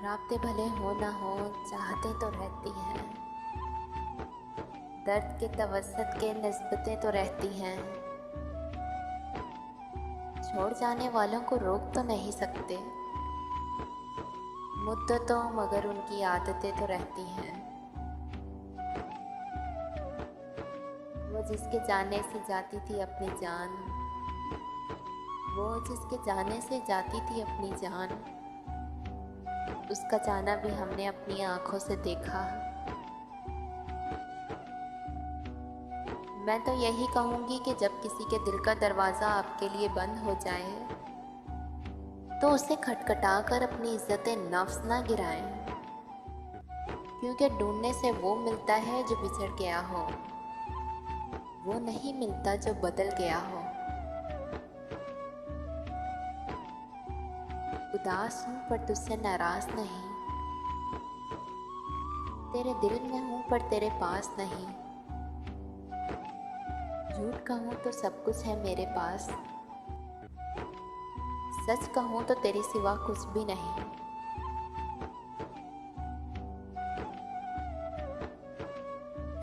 राब्ते भले हो ना हो चाहते तो रहती हैं, दर्द के तवस्सुत के निस्बतें तो रहती हैं। छोड़ जाने वालों को रोक तो नहीं सकते, मुद्दतों मगर उनकी आदतें तो रहती हैं। वो जिसके जाने से जाती थी अपनी जान, वो जिसके जाने से जाती थी अपनी जान, उसका जाना भी हमने अपनी आँखों से देखा। मैं तो यही कहूँगी कि जब किसी के दिल का दरवाज़ा आपके लिए बंद हो जाए तो उसे खटखटा कर अपनी इज्जत नफ्स ना गिराएं, क्योंकि ढूंढने से वो मिलता है जो बिछड़ गया हो, वो नहीं मिलता जो बदल गया हो। उदास हूँ पर तुझसे नाराज़ नहीं, तेरे दिल में हूँ पर तेरे पास नहीं। झूठ कहूँ तो सब कुछ है मेरे पास, सच कहूँ तो तेरे सिवा कुछ भी नहीं।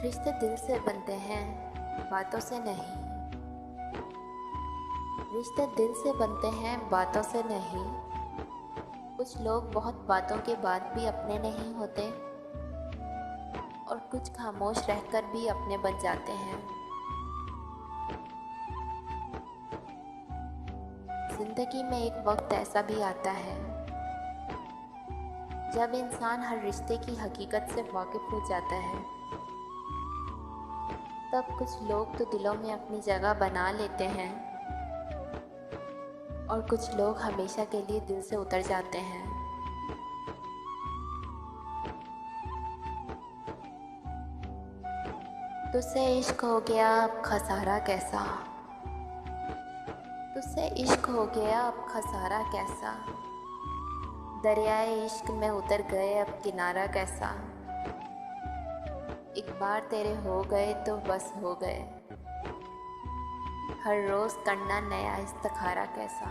रिश्ते दिल से बनते हैं, बातों से नहीं। रिश्ते दिल से बनते हैं, बातों से नहीं। कुछ लोग बहुत बातों के बाद भी अपने नहीं होते और कुछ खामोश रहकर भी अपने बन जाते हैं। जिंदगी में एक वक्त ऐसा भी आता है जब इंसान हर रिश्ते की हकीकत से वाकिफ हो जाता है। तब कुछ लोग तो दिलों में अपनी जगह बना लेते हैं और कुछ लोग हमेशा के लिए दिल से उतर जाते हैं। तुझसे इश्क हो गया अब खसारा कैसा, तुझसे इश्क हो गया अब खसारा कैसा, दरियाए इश्क में उतर गए अब किनारा कैसा। एक बार तेरे हो गए तो बस हो गए, हर रोज़ करना नया इस्तिखारा कैसा।